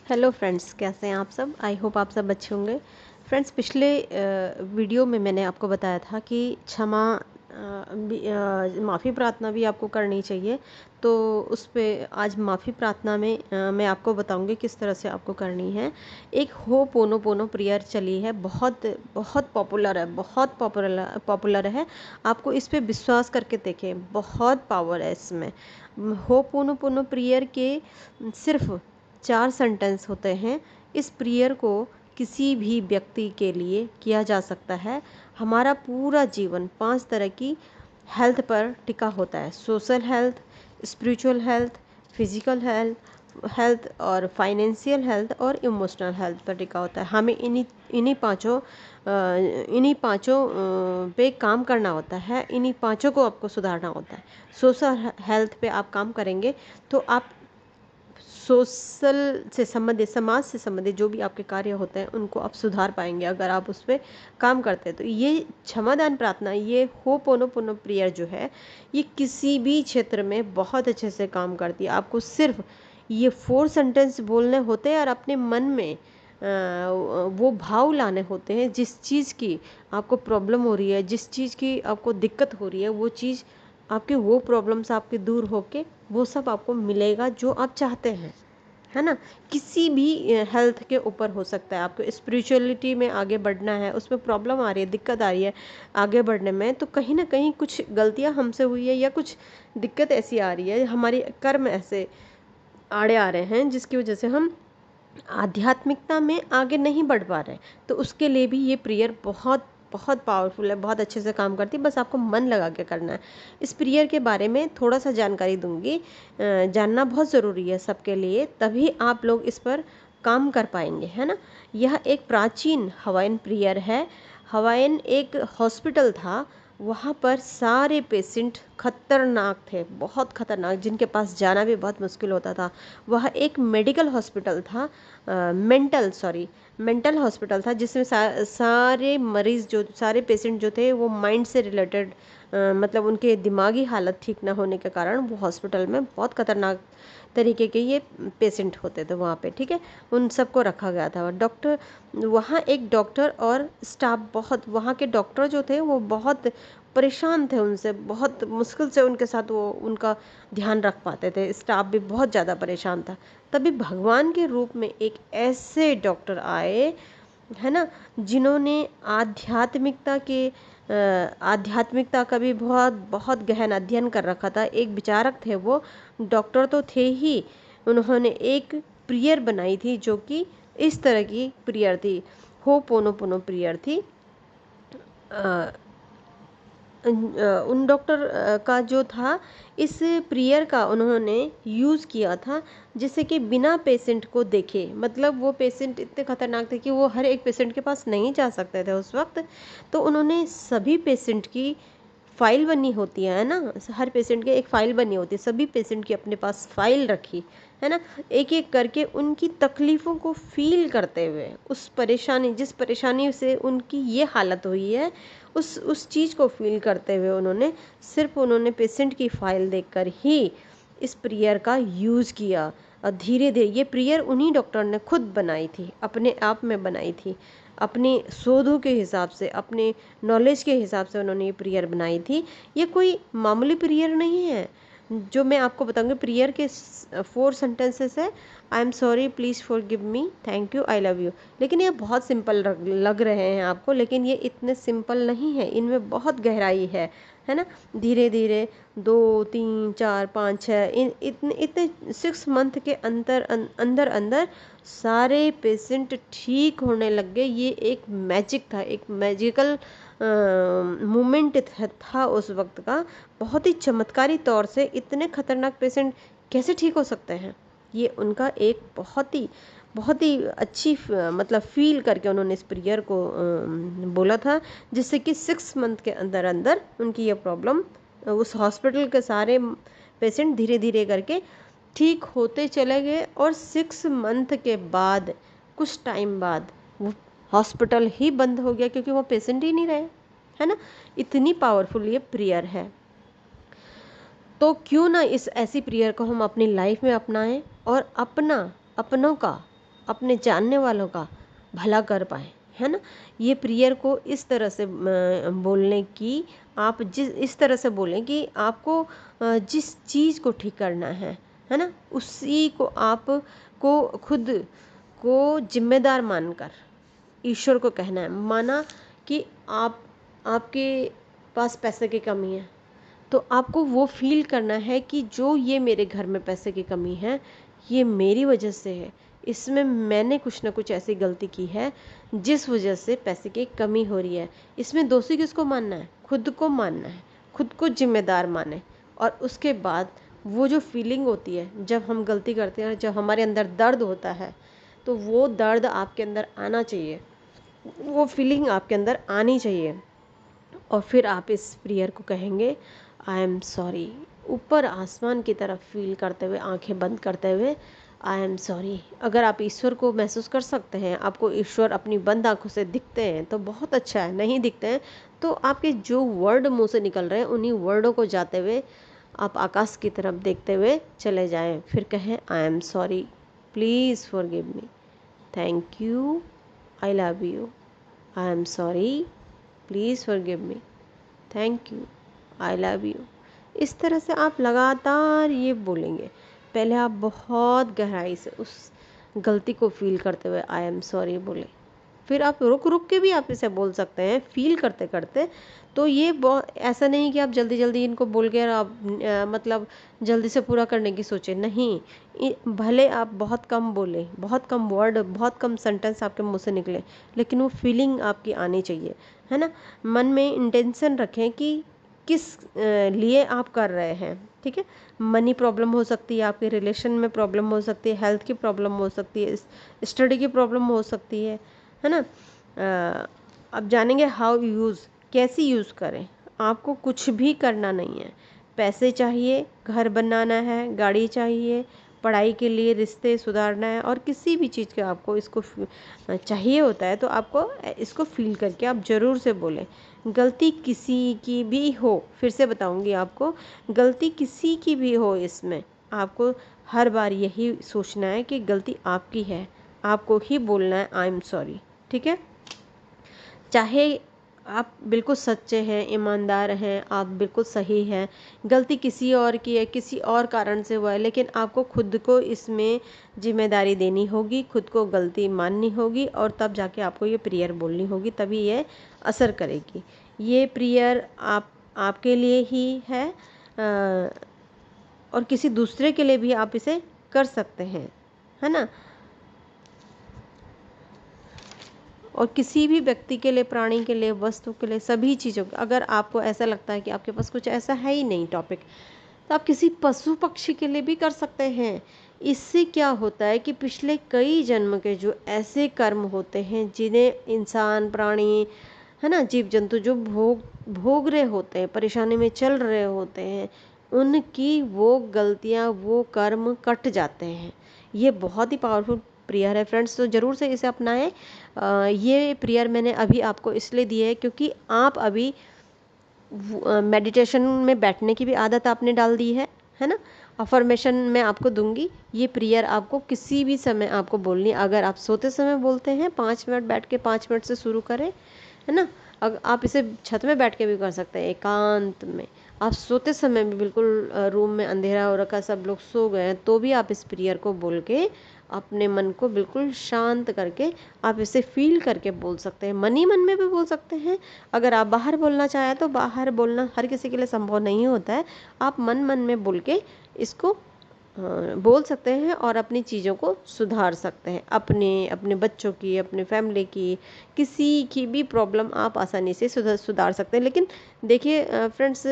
Hello friends, कैसे हैं आप सब। आई होप आप सब अच्छे होंगे। फ्रेंड्स, पिछले वीडियो में मैंने आपको बताया था कि माफ़ी प्रार्थना भी आपको करनी चाहिए। तो उस पे आज माफ़ी प्रार्थना में मैं आपको बताऊंगी किस तरह से आपको करनी है। एक हो पोनो पोनो प्रेयर चली है, बहुत बहुत पॉपुलर है, बहुत पॉपुलर पॉपुलर है। आपको इस पे विश्वास करके देखें, बहुत पावर है इसमें। हो पोनो पोनो प्रेयर के सिर्फ 4 सेंटेंस होते हैं। इस प्रेयर को किसी भी व्यक्ति के लिए किया जा सकता है। हमारा पूरा जीवन 5 तरह की हेल्थ पर टिका होता है: social health, spiritual health, physical health health और फाइनेंशियल हेल्थ और इमोशनल हेल्थ पर टिका होता है। हमें इन्हीं पांचों पे काम करना होता है। इन्हीं पांचों को आपको सुधारना होता है। सोशल हेल्थ पे आप काम करेंगे तो आप सोशल से संबंधित, समाज से संबंधित जो भी आपके कार्य होते हैं उनको आप सुधार पाएंगे अगर आप उस पर काम करते हैं। तो ये क्षमादान प्रार्थना, ये होपोनोपोनो प्रेयर जो है, ये किसी भी क्षेत्र में बहुत अच्छे से काम करती है। आपको सिर्फ ये 4 सेंटेंस बोलने होते हैं और अपने मन में वो भाव लाने होते हैं। जिस चीज़ की आपको प्रॉब्लम हो रही है, जिस चीज़ की आपको दिक्कत हो रही है, वो चीज़ आपके, वो प्रॉब्लम्स आपके दूर होके वो सब आपको मिलेगा जो आप चाहते हैं, है ना। किसी भी हेल्थ के ऊपर हो सकता है। आपको स्पिरिचुअलिटी में आगे बढ़ना है, उसमें प्रॉब्लम आ रही है, दिक्कत आ रही है आगे बढ़ने में, तो कहीं ना कहीं कुछ गलतियां हमसे हुई है या कुछ दिक्कत ऐसी आ रही है, हमारे कर्म ऐसे आड़े आ रहे हैं जिसकी वजह से हम आध्यात्मिकता में आगे नहीं बढ़ पा रहे। तो उसके लिए भी ये प्रेयर बहुत बहुत पावरफुल है, बहुत अच्छे से काम करती है। बस आपको मन लगा के करना है। इस प्रेयर के बारे में थोड़ा सा जानकारी दूंगी। जानना बहुत ज़रूरी है सबके लिए, तभी आप लोग इस पर काम कर पाएंगे, है ना। यह एक प्राचीन हवाइन प्रेयर है। हवाइन एक हॉस्पिटल था। वहाँ पर सारे पेशेंट खतरनाक थे, बहुत खतरनाक, जिनके पास जाना भी बहुत मुश्किल होता था। वह एक मेडिकल हॉस्पिटल था, मेंटल हॉस्पिटल था, जिसमें सारे मरीज़, जो सारे पेशेंट जो थे, वो माइंड से रिलेटेड, मतलब उनके दिमागी हालत ठीक ना होने के कारण वो हॉस्पिटल में बहुत खतरनाक तरीके के ये पेशेंट होते थे वहाँ पे, ठीक है। उन सबको रखा गया था। डॉक्टर, वहाँ एक डॉक्टर और स्टाफ, बहुत, वहाँ के डॉक्टर जो थे वो बहुत परेशान थे उनसे, बहुत मुश्किल से उनके साथ वो उनका ध्यान रख पाते थे। स्टाफ भी बहुत ज़्यादा परेशान था। तभी भगवान के रूप में एक ऐसे डॉक्टर आए, है ना, जिन्होंने आध्यात्मिकता का भी बहुत बहुत गहन अध्ययन कर रखा था। एक विचारक थे वो, डॉक्टर तो थे ही। उन्होंने एक प्रेयर बनाई थी जो कि इस तरह की प्रेयर थी, हो पोनो पोनो प्रेयर थी। उन डॉक्टर का जो था, इस प्रेयर का उन्होंने यूज़ किया था जिससे कि बिना पेशेंट को देखे, मतलब वो पेशेंट इतने खतरनाक थे कि वो हर एक पेशेंट के पास नहीं जा सकते थे उस वक्त। तो उन्होंने सभी पेशेंट की फाइल बनी होती है ना, हर पेशेंट के एक फ़ाइल बनी होती है, सभी पेशेंट की अपने पास फ़ाइल रखी, है ना। एक एक करके उनकी तकलीफ़ों को फ़ील करते हुए, उस परेशानी, जिस परेशानी से उनकी ये हालत हुई है, उस चीज़ को फ़ील करते हुए उन्होंने पेशेंट की फ़ाइल देखकर ही इस प्रेयर का यूज़ किया। और धीरे धीरे ये प्रेयर उन्हीं डॉक्टर ने खुद बनाई थी, अपने आप में बनाई थी, अपने शोधों के हिसाब से, अपने नॉलेज के हिसाब से उन्होंने ये प्रेयर बनाई थी। ये कोई मामूली प्रेयर नहीं है जो मैं आपको बताऊंगी। प्रेयर के 4 सेंटेंसेस है: I am sorry, please forgive me, thank you, I love you. लेकिन ये बहुत सिंपल लग रहे हैं आपको, लेकिन ये इतने सिंपल नहीं है, इनमें बहुत गहराई है ना। धीरे धीरे 2 3 4 5 6 इतने इतने 6 मंथ के अंदर अंदर सारे पेशेंट ठीक होने लग गए। ये एक मैजिक था, एक मैजिकल मोमेंट था उस वक्त का। बहुत ही चमत्कारी तौर से इतने खतरनाक पेशेंट कैसे ठीक हो सकते हैं, ये उनका एक बहुत ही अच्छी मतलब फील करके उन्होंने इस प्रेयर को बोला था, जिससे कि 6 मंथ के अंदर अंदर उनकी ये प्रॉब्लम, उस हॉस्पिटल के सारे पेशेंट धीरे धीरे करके ठीक होते चले गए। और 6 मंथ के बाद, कुछ टाइम बाद, वो हॉस्पिटल ही बंद हो गया क्योंकि वो पेशेंट ही नहीं रहे, है ना। इतनी पावरफुल ये प्रेयर है। तो क्यों ना इस ऐसी प्रेयर को हम अपनी लाइफ में अपनाएं और अपनों का अपने जानने वालों का भला कर पाएँ, है ना? ये प्रेयर को इस तरह से बोलने की, आप जिस इस तरह से बोलें कि आपको जिस चीज़ को ठीक करना है ना? उसी को आप को खुद को ज़िम्मेदार मानकर ईश्वर को कहना है। माना कि आपके पास पैसे की कमी है, तो आपको वो फ़ील करना है कि जो ये मेरे घर में पैसे की कमी है, ये मेरी वजह से है। इसमें मैंने कुछ ना कुछ ऐसी गलती की है, जिस वजह से पैसे की कमी हो रही है। इसमें दोषी किसको मानना है? खुद को मानना है। खुद को ज़िम्मेदार मानें और उसके बाद वो जो फ़ीलिंग होती है, जब हम गलती करते हैं, जब हमारे अंदर दर्द होता है, तो वो दर्द आपके अंदर आना चाहिए। वो फ़ीलिंग आपके अंदर आनी चाहिए। और फिर आप इस प्रेयर को कहेंगे, आई एम सॉरी, ऊपर आसमान की तरफ फील करते हुए, आंखें बंद करते हुए, आई एम सॉरी। अगर आप ईश्वर को महसूस कर सकते हैं, आपको ईश्वर अपनी बंद आंखों से दिखते हैं तो बहुत अच्छा है। नहीं दिखते हैं तो आपके जो वर्ड मुंह से निकल रहे हैं, उन्हीं वर्डों को जाते हुए आप आकाश की तरफ देखते हुए चले जाएं। फिर कहें, I am sorry, please forgive me, thank you, I love you, I am sorry, please forgive me, thank you, I love you. इस तरह से आप लगातार ये बोलेंगे। पहले आप बहुत गहराई से उस गलती को फील करते हुए आई एम सॉरी बोले। फिर आप रुक रुक के भी आप इसे बोल सकते हैं फील करते करते। तो ये बहुत ऐसा नहीं कि आप जल्दी जल्दी इनको बोल के आप मतलब जल्दी से पूरा करने की सोचें, नहीं। भले आप बहुत कम बोलें, बहुत कम वर्ड, बहुत कम सेंटेंस आपके मुंह से निकले, लेकिन वो फीलिंग आपकी आनी चाहिए, है ना? मन में इंटेंशन रखें कि किस लिए आप कर रहे हैं, ठीक है? मनी प्रॉब्लम हो सकती है, आपके रिलेशन में प्रॉब्लम हो सकती है, हेल्थ की प्रॉब्लम हो सकती है, स्टडी की प्रॉब्लम हो सकती है ना? अब जानेंगे हाउ यूज़, कैसे यूज़ करें। आपको कुछ भी करना नहीं है। पैसे चाहिए, घर बनाना है, गाड़ी चाहिए, पढ़ाई के लिए रिश्ते सुधारना है, और किसी भी चीज़ के आपको इसको चाहिए होता है, तो आपको इसको फील करके आप ज़रूर से बोलें। गलती किसी की भी हो, फिर से बताऊंगी आपको, गलती किसी की भी हो, इसमें आपको हर बार यही सोचना है कि गलती आपकी है। आपको ही बोलना है आई एम सॉरी, ठीक है? चाहे आप बिल्कुल सच्चे हैं, ईमानदार हैं, आप बिल्कुल सही हैं, गलती किसी और की है, किसी और कारण से हुआ है, लेकिन आपको खुद को इसमें जिम्मेदारी देनी होगी, खुद को गलती माननी होगी, और तब जाके आपको ये प्रेयर बोलनी होगी, तभी ये असर करेगी। ये प्रेयर आपके लिए ही है, और किसी दूसरे के लिए भी आप इसे कर सकते हैं, है ना? और किसी भी व्यक्ति के लिए, प्राणी के लिए, वस्तु के लिए, सभी चीज़ों के, अगर आपको ऐसा लगता है कि आपके पास कुछ ऐसा है ही नहीं टॉपिक, तो आप किसी पशु पक्षी के लिए भी कर सकते हैं। इससे क्या होता है कि पिछले कई जन्म के जो ऐसे कर्म होते हैं, जिन्हें इंसान, प्राणी, है ना, जीव जंतु जो भोग भोग रहे होते हैं, परेशानी में चल रहे होते हैं, उनकी वो गलतियाँ, वो कर्म कट जाते हैं। ये बहुत ही पावरफुल प्रेयर है फ्रेंड्स, तो ज़रूर से इसे अपनाएं। ये प्रेयर मैंने अभी आपको इसलिए दी है क्योंकि आप अभी मेडिटेशन में बैठने की भी आदत आपने डाल दी है ना? अफर्मेशन मैं आपको दूंगी, ये प्रेयर आपको किसी भी समय आपको बोलनी है। अगर आप सोते समय बोलते हैं, 5 मिनट बैठ के 5 मिनट से शुरू करें, है ना? अगर आप इसे छत में बैठ के भी कर सकते हैं, एकांत में। आप सोते समय भी बिल्कुल रूम में अंधेरा हो रखा, सब लोग सो गए हैं, तो भी आप इस प्रेयर को बोल के अपने मन को बिल्कुल शांत करके आप इसे फील करके बोल सकते हैं। मन ही मन में भी बोल सकते हैं। अगर आप बाहर बोलना चाहें तो बाहर बोलना हर किसी के लिए संभव नहीं होता है। आप मन मन में बोल के इसको बोल सकते हैं और अपनी चीज़ों को सुधार सकते हैं, अपने बच्चों की, अपने फैमिली की, किसी की भी प्रॉब्लम आप आसानी से सुधार सकते हैं। लेकिन देखिए फ्रेंड्स,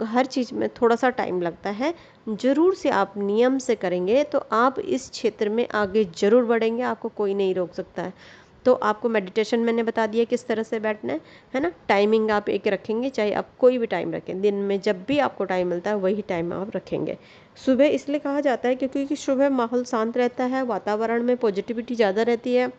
हर चीज़ में थोड़ा सा टाइम लगता है। ज़रूर से आप नियम से करेंगे तो आप इस क्षेत्र में आगे ज़रूर बढ़ेंगे, आपको कोई नहीं रोक सकता है। तो आपको मेडिटेशन मैंने बता दिया किस तरह से बैठना है ना? टाइमिंग आप एक रखेंगे, चाहे आप कोई भी टाइम रखें, दिन में जब भी आपको टाइम मिलता है वही टाइम आप रखेंगे। सुबह इसलिए कहा जाता है क्योंकि सुबह माहौल शांत रहता है, वातावरण में पॉजिटिविटी ज़्यादा रहती है।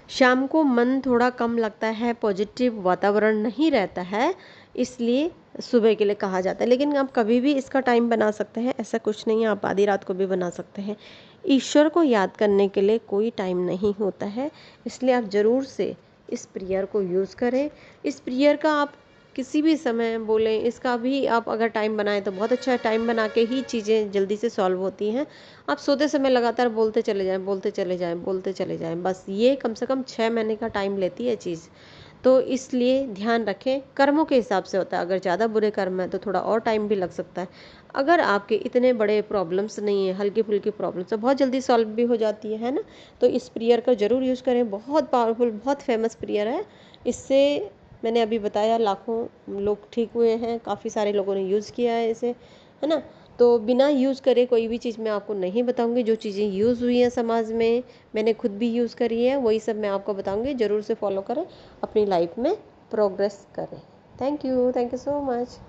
शाम को मन थोड़ा कम लगता है, पॉजिटिव वातावरण नहीं रहता है, इसलिए सुबह के लिए कहा जाता है। लेकिन आप कभी भी इसका टाइम बना सकते हैं, ऐसा कुछ नहीं है, आप आधी रात को भी बना सकते हैं। ईश्वर को याद करने के लिए कोई टाइम नहीं होता है, इसलिए आप ज़रूर से इस प्रेयर को यूज़ करें। इस प्रेयर का आप किसी भी समय बोलें, इसका भी आप अगर टाइम बनाएँ तो बहुत अच्छा है, टाइम बना के ही चीज़ें जल्दी से सॉल्व होती हैं। आप सोते समय लगातार बोलते चले जाएँ, बोलते चले जाएँ, बोलते चले जाएँ, बस ये कम से कम 6 महीने का टाइम लेती है चीज़। तो इसलिए ध्यान रखें, कर्मों के हिसाब से होता है, अगर ज़्यादा बुरे कर्म हैं तो थोड़ा और टाइम भी लग सकता है। अगर आपके इतने बड़े प्रॉब्लम्स नहीं है, हल्की-फुल्की प्रॉब्लम्स है, बहुत जल्दी सॉल्व भी हो जाती है ना? तो इस प्रेयर का ज़रूर यूज़ करें, बहुत पावरफुल, बहुत फेमस प्रेयर है। इससे मैंने अभी बताया लाखों लोग ठीक हुए हैं, काफ़ी सारे लोगों ने यूज़ किया है इसे, है ना? तो बिना यूज़ करे कोई भी चीज़ मैं आपको नहीं बताऊँगी, जो चीज़ें यूज़ हुई हैं समाज में, मैंने खुद भी यूज़ करी है, वही सब मैं आपको बताऊँगी, ज़रूर से फॉलो करें, अपनी लाइफ में प्रोग्रेस करें। Thank you so much.